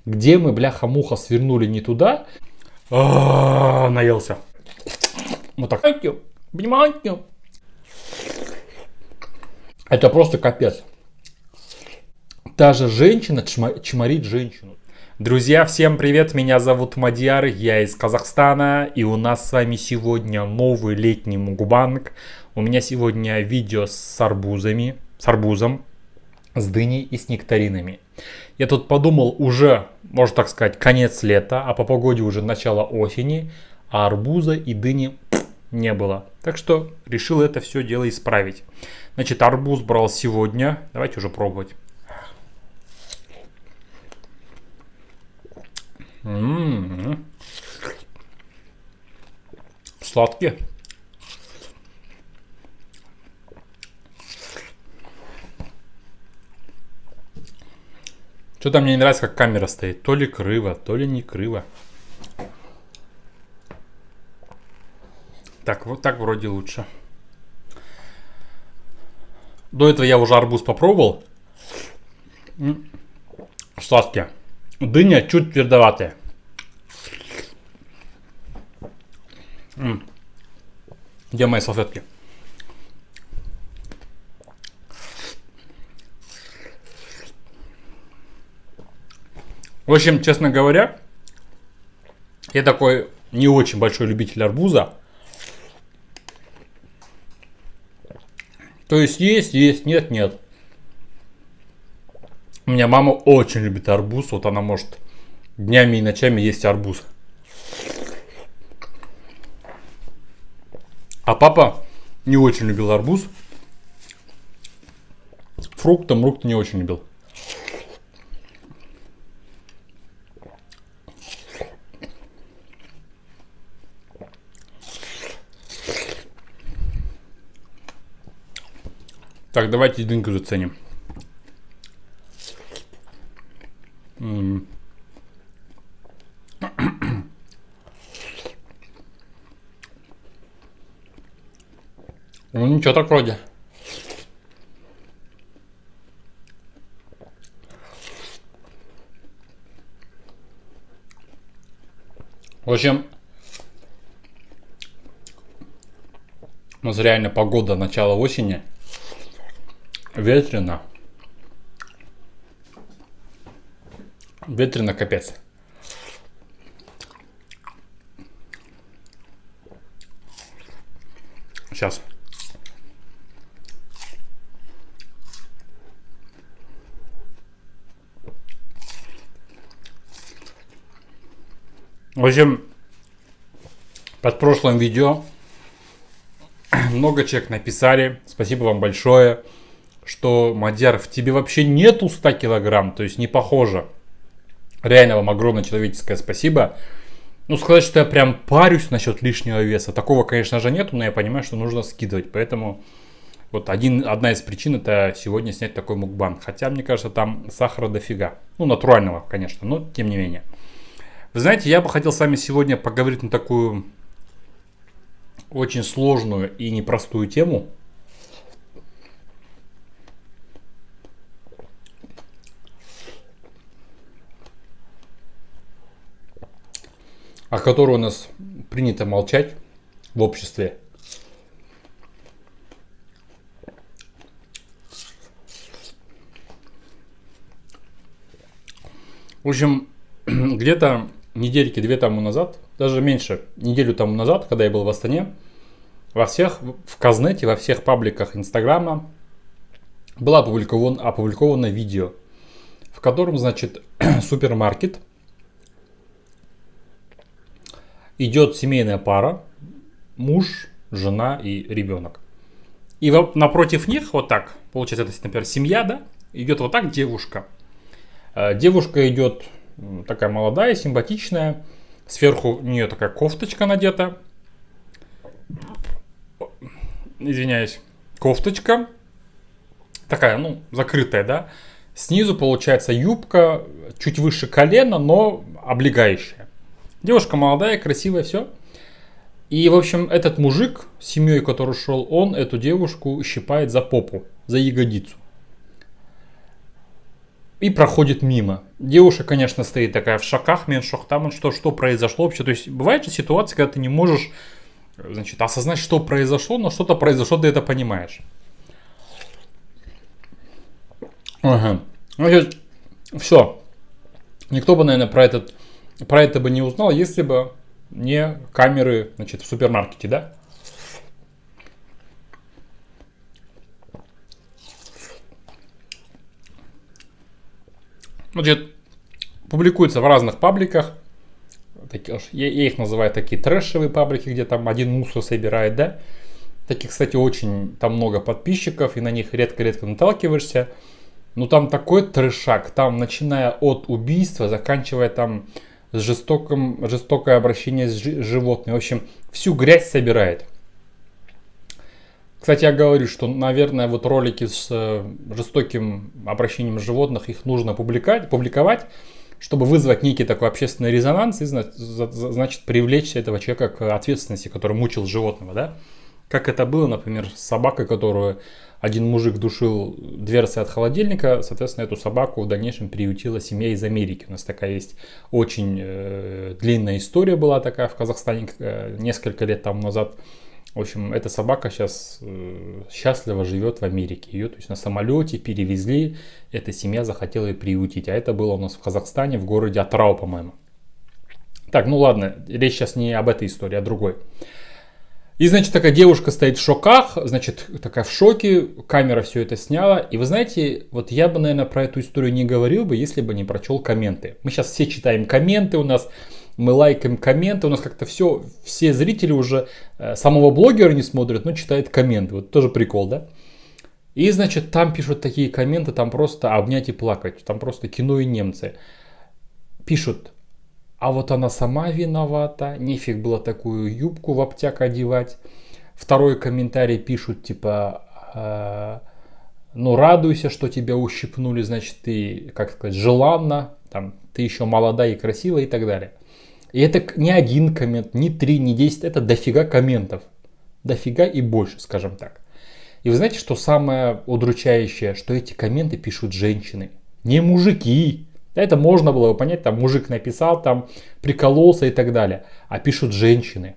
Где мы, бляха-муха, свернули не туда? Наелся. Вот так. Понимаете? Это просто капец. Даже женщина чморит женщину. Друзья, всем привет, меня зовут Мадьяр, я из Казахстана, и у нас с вами сегодня новый летний мукбанг. У меня сегодня видео с арбузом, с дыней и с нектаринами. Я тут подумал, уже, можно так сказать, конец лета, а по погоде уже начало осени, а арбуза и дыни не было. Так что решил это все дело исправить. Значит, арбуз брал сегодня, давайте уже пробовать. Сладкие. Что-то мне не нравится, как камера стоит. То ли криво, то ли не криво. Так, вот так вроде лучше. До этого я уже арбуз попробовал. Сладкие. Дыня чуть твердоватая. Где мои салфетки? В общем, честно говоря, я такой не очень большой любитель арбуза. То есть, нет, нет. У меня мама очень любит арбуз. Вот она может днями и ночами есть арбуз. А папа не очень любил арбуз. Фрукты не очень любил. Так, давайте дыньку заценим. Ну ничего так вроде. В общем, у нас реально погода начала осени. Ветрено. Ветрено капец. Сейчас. В общем, под прошлым видео много человек написали. Спасибо вам большое, что, Мадьяр, в тебе вообще нету 100 килограмм. То есть не похоже. Реально вам огромное человеческое спасибо. Ну, сказать, что я прям парюсь насчет лишнего веса, такого, конечно же, нету, но я понимаю, что нужно скидывать. Поэтому вот одна из причин — это сегодня снять такой мукбанг. Хотя, мне кажется, там сахара дофига. Ну, натурального, конечно, но тем не менее. Вы знаете, я бы хотел с вами сегодня поговорить на такую очень сложную и непростую тему. О которой у нас принято молчать в обществе. В общем, где-то недельки две тому назад, даже меньше, неделю тому назад, когда я был в Астане, в Казнете, во всех пабликах Инстаграма было опубликовано видео, в котором, значит, супермаркет, идет семейная пара, муж, жена и ребенок. И напротив них, вот так, получается, это, например, семья, да, идет вот так девушка. Девушка идет такая молодая, симпатичная. Сверху у нее такая кофточка надета. Извиняюсь. Кофточка. Такая, ну, закрытая, да. Снизу получается юбка, чуть выше колена, но облегающая. Девушка молодая, красивая, все. И, в общем, этот мужик с семьей, который шел, он эту девушку щипает за попу, за ягодицу. и проходит мимо. Девушка, конечно, стоит такая в шоках, меньшох, там что произошло вообще. То есть бывает же ситуация, когда ты не можешь, значит, осознать, что произошло, но что-то произошло, ты это понимаешь. Ага. Значит, все. Никто бы, наверное, про это бы не узнал, если бы не камеры, значит, в супермаркете, да? Значит, публикуется в разных пабликах. Я их называю такие трэшевые паблики, где там один мусор собирает, да? Таких, кстати, очень там много подписчиков, и на них редко-редко наталкиваешься. Но там такой трэшак, там начиная от убийства, заканчивая там жестокое обращение с животными. В общем, всю грязь собирает. Кстати, я говорю, что, наверное, вот ролики с жестоким обращением животных, их нужно публиковать, чтобы вызвать некий такой общественный резонанс и, значит, привлечь этого человека к ответственности, который мучил животного, да? Как это было, например, с собакой, которую один мужик душил дверцей от холодильника, соответственно, эту собаку в дальнейшем приютила семья из Америки. У нас такая есть очень длинная история была такая в Казахстане несколько лет тому назад. В общем, эта собака сейчас счастливо живет в Америке. Ее, то есть, на самолете перевезли, эта семья захотела ее приютить. А это было у нас в Казахстане, в городе Атырау, по-моему. Так, ну ладно, речь сейчас не об этой истории, а другой. И, значит, такая девушка стоит в шоках, значит, такая в шоке, камера все это сняла. И вы знаете, вот я бы, наверное, про эту историю не говорил бы, если бы не прочел комменты. Мы сейчас все читаем комменты у нас, мы лайкаем комменты, у нас как-то все зрители уже самого блогера не смотрят, но читают комменты. Вот тоже прикол, да? И, значит, там пишут такие комменты, там просто обнять и плакать, там просто кино и немцы. Пишут: а вот она сама виновата, нефиг было такую юбку в обтяг одевать. Второй комментарий пишут, типа, ну радуйся, что тебя ущипнули, значит ты, как сказать, желанна, там, ты еще молода и красивая и так далее. И это не один коммент, не 3, не 10, это дофига комментов. Дофига и больше, скажем так. И вы знаете, что самое удручающее, что эти комменты пишут женщины, не мужики. Это можно было бы понять, там мужик написал, там прикололся и так далее. А пишут женщины.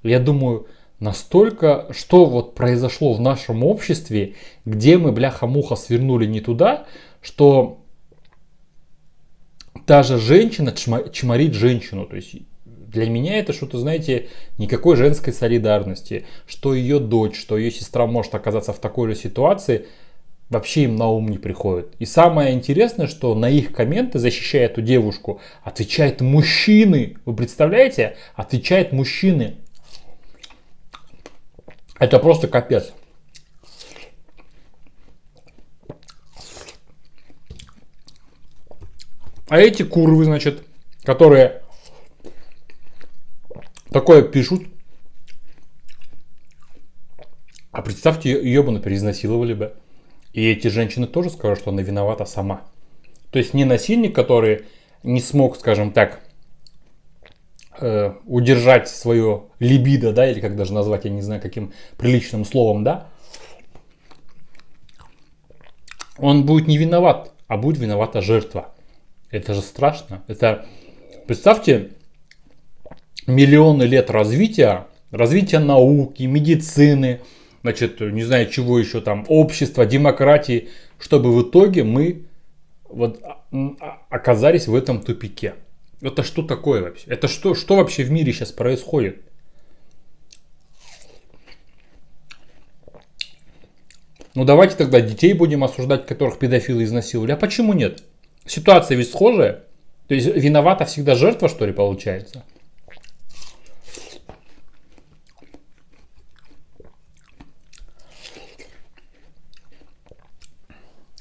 Я думаю, настолько, что вот произошло в нашем обществе, где мы, бляха-муха, свернули не туда, что даже женщина чморит женщину. То есть для меня это что-то, знаете, никакой женской солидарности. Что ее дочь, что ее сестра может оказаться в такой же ситуации, вообще им на ум не приходит. И самое интересное, что на их комменты, защищая эту девушку, отвечают мужчины. Вы представляете? Отвечают мужчины. Это просто капец. А эти курвы, значит, которые такое пишут, а представьте, ее бы переизнасиловали бы. И эти женщины тоже скажут, что она виновата сама. То есть не насильник, который не смог, скажем так, удержать свое либидо, да, или как даже назвать, я не знаю, каким приличным словом, да. Он будет не виноват, а будет виновата жертва. Это же страшно. Это, представьте, миллионы лет развития науки, медицины, значит, не знаю чего еще там, общества, демократии, чтобы в итоге мы вот оказались в этом тупике. Это что такое вообще? Это что вообще в мире сейчас происходит? Ну давайте тогда детей будем осуждать, которых педофилы изнасиловали. А почему нет? Ситуация ведь схожая. То есть виновата всегда жертва, что ли, получается?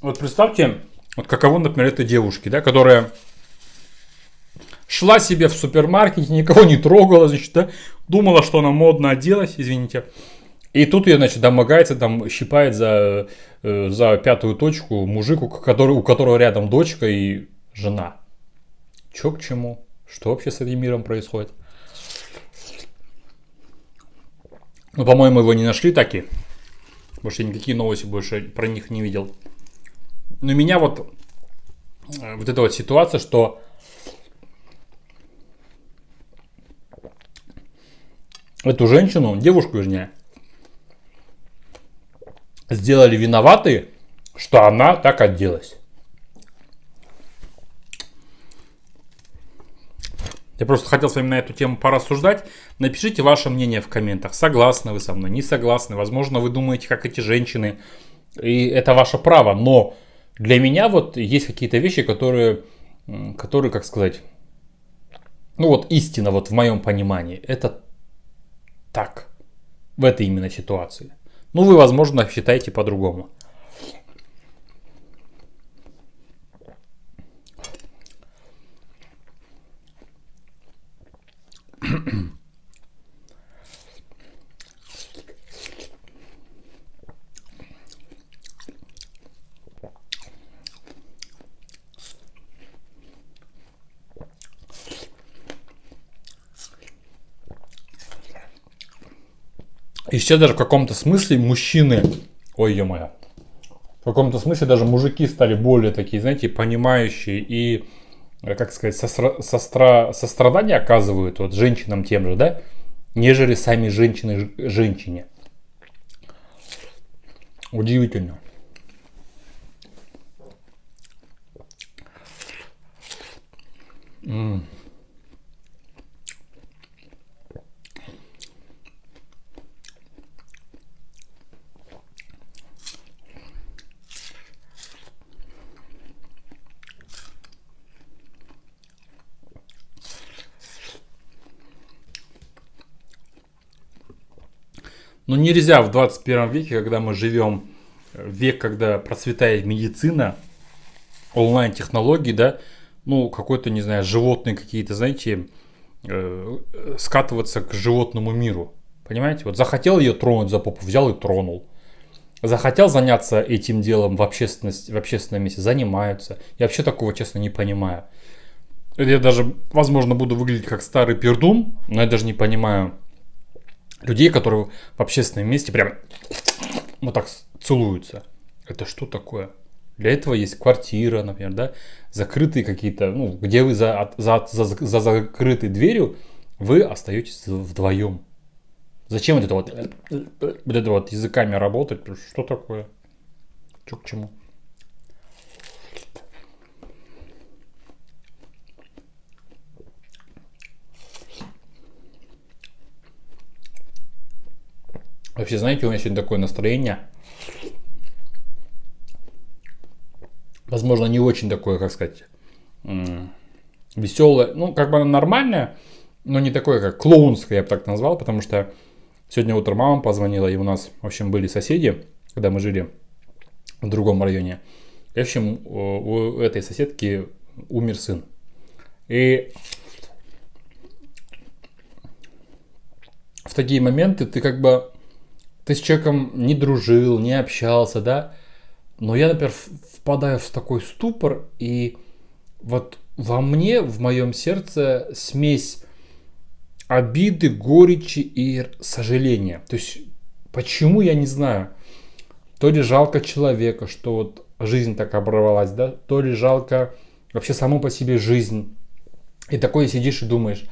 Вот представьте, вот каково, например, этой девушке, да, которая шла себе в супермаркете, никого не трогала, значит, да, думала, что она модно оделась, извините. И тут ее, значит, домогается, там щипает за пятую точку мужик, у которого рядом дочка и жена. Че к чему? Что вообще с этим миром происходит? Ну, по-моему, его не нашли таки. Потому что я никакие новости больше про них не видел. Но меня вот вот эта вот ситуация, что эту женщину, девушку вернее, сделали виноваты, что она так оделась. Я просто хотел с вами на эту тему порассуждать. Напишите ваше мнение в комментах. Согласны вы со мной, не согласны. Возможно, вы думаете, как эти женщины. И это ваше право. Но для меня вот есть какие-то вещи, которые, как сказать, ну вот истина вот в моем понимании. Это так. В этой именно ситуации. Ну, вы, возможно, считаете по-другому. И сейчас даже в каком-то смысле мужчины, ой, ё-моё, в каком-то смысле даже мужики стали более такие, знаете, понимающие и, как сказать, сострадание оказывают вот женщинам тем же, да, нежели сами женщины женщине. Удивительно. Но нельзя в 21 веке, когда мы живем, век, когда процветает медицина, онлайн-технологии, да, ну, какой-то, не знаю, животные какие-то, знаете, скатываться к животному миру. Понимаете? Вот захотел ее тронуть за попу, взял и тронул. Захотел заняться этим делом в общественном месте, занимаются. Я вообще такого, честно, не понимаю. Я даже, возможно, буду выглядеть как старый пердун, но я даже не понимаю людей, которые в общественном месте прям вот так целуются. Это что такое? Для этого есть квартира, например, да, закрытые какие-то, ну, где вы за закрытой дверью вы остаетесь вдвоем. Зачем вот это вот языками работать? Что такое? Что к чему? Вообще, знаете, у меня сегодня такое настроение. Возможно, не очень такое, как сказать, веселое. Ну, как бы оно нормальное, но не такое, как клоунское, я бы так назвал. Потому что сегодня утром мама позвонила, и у нас, в общем, были соседи, когда мы жили в другом районе. И, в общем, у этой соседки умер сын. И в такие моменты ты с человеком не дружил, не общался, да. Но я, например, впадаю в такой ступор, и вот во мне, в моем сердце смесь обиды, горечи и сожаления. То есть, почему, я не знаю. То ли жалко человека, что вот жизнь так оборвалась, да, то ли жалко вообще саму по себе жизнь. И такое сидишь и думаешь,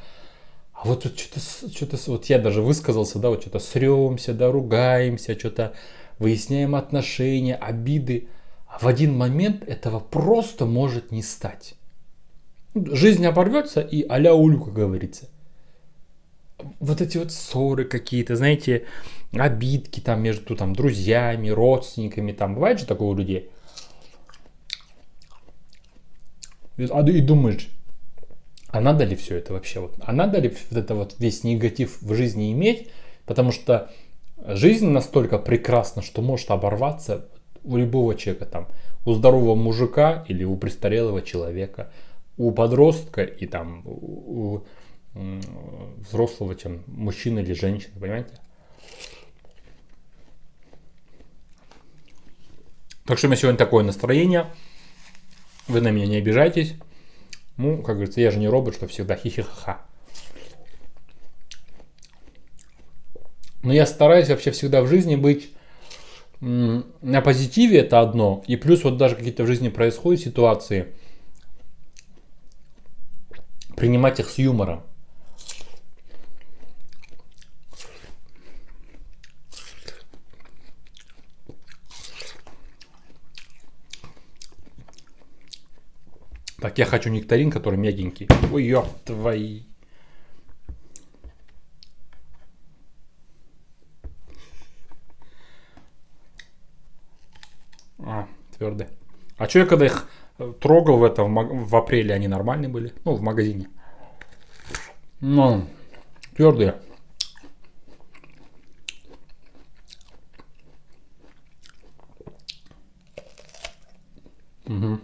а вот тут что-то, вот я даже высказался, да, вот что-то сремся, да, ругаемся, что-то выясняем отношения, обиды. А в один момент этого просто может не стать. Жизнь оборвется и а-ля улю, как говорится. Вот эти вот ссоры какие-то, знаете, обидки там между там, друзьями, родственниками, там бывает же такое у людей. И думаешь, а надо ли все это вообще? Вот, а надо ли вот это вот весь негатив в жизни иметь? Потому что жизнь настолько прекрасна, что может оборваться у любого человека, там, у здорового мужика или у престарелого человека, у подростка и там у взрослого мужчины или женщины, понимаете? Так что у меня сегодня такое настроение. Вы на меня не обижайтесь. Ну, как говорится, я же не робот, что всегда хихихаха. Но я стараюсь вообще всегда в жизни быть на позитиве, это одно. И плюс вот даже какие-то в жизни происходят ситуации, принимать их с юмором. Так, я хочу нектарин, который мягенький. Ой, ёб твои. Твердые. А что я когда их трогал в апреле, они нормальные были? Ну, в магазине. Ну, твердые. Угу.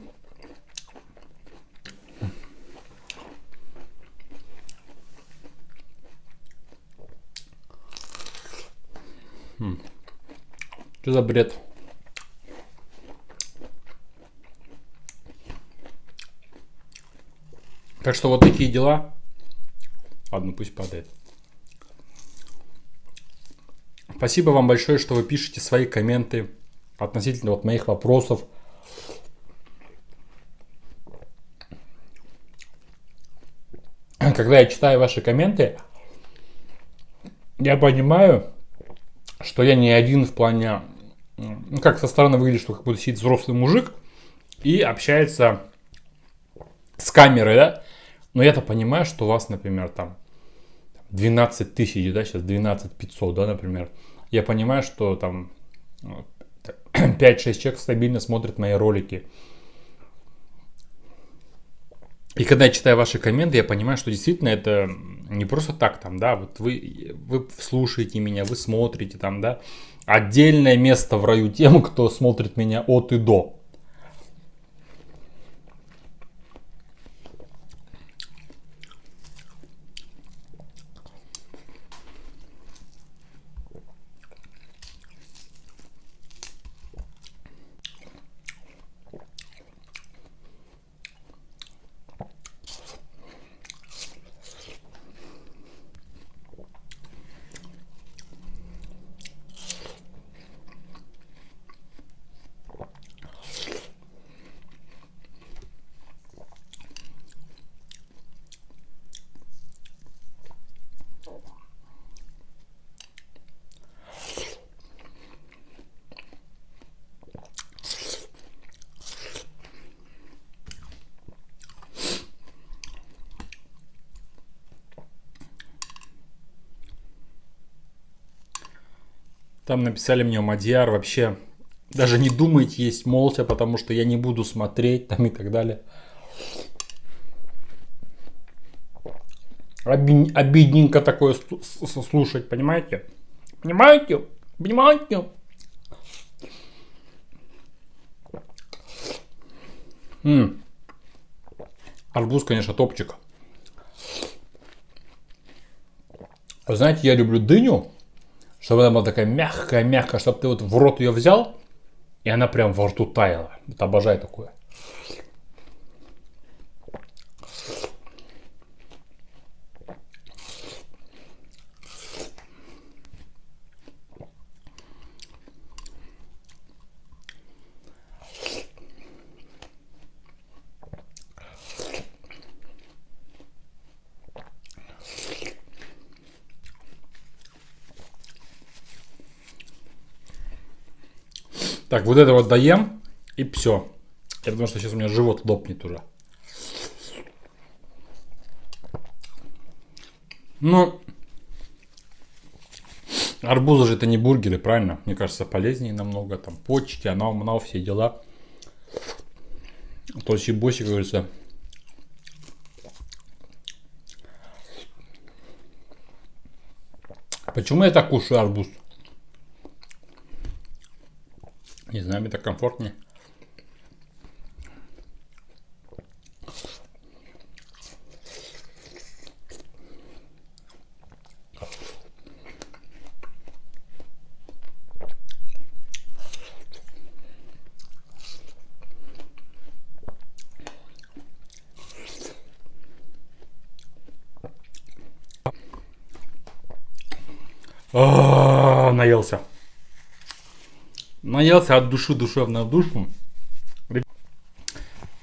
Что за бред? Так что вот такие дела. Ладно, пусть падает. Спасибо вам большое, что вы пишете свои комменты относительно вот моих вопросов. Когда я читаю ваши комменты, я понимаю, что я не один в плане... Ну, как со стороны выглядит, что как будто сидит взрослый мужик и общается с камерой, да? Но я-то понимаю, что у вас, например, там 12 тысяч, да, сейчас 12 500, да, например. Я понимаю, что там 5-6 человек стабильно смотрят мои ролики. И когда я читаю ваши комменты, я понимаю, что действительно это не просто так там, да, вот вы слушаете меня, вы смотрите там, да. Отдельное место в раю тем, кто смотрит меня от и до. Там написали мне, Мадьяр, вообще даже не думайте есть молча, потому что я не буду смотреть там и так далее. Обидненько такое слушать, понимаете? Понимаете? Понимаете? Арбуз, конечно, топчик. Вы знаете, я люблю дыню, чтобы она была такая мягкая, чтобы ты вот в рот ее взял, и она прям во рту таяла. Вот обожаю такое. Так, вот это вот доем, и все. Я думаю, что сейчас у меня живот лопнет уже. Ну, арбузы же это не бургеры, правильно? Мне кажется, полезнее намного. Там почки, анау, все дела. То есть босик, как говорится. Почему я так кушаю арбуз? Не знаю, мне так комфортнее. Наелся. Наелся от души, душевно в душу.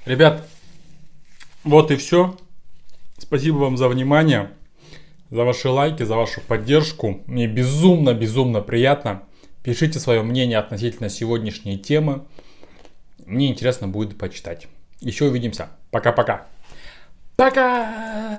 Ребят, вот и все. Спасибо вам за внимание, за ваши лайки, за вашу поддержку. Мне безумно приятно. Пишите свое мнение относительно сегодняшней темы. Мне интересно будет почитать. Еще увидимся. Пока-пока. Пока!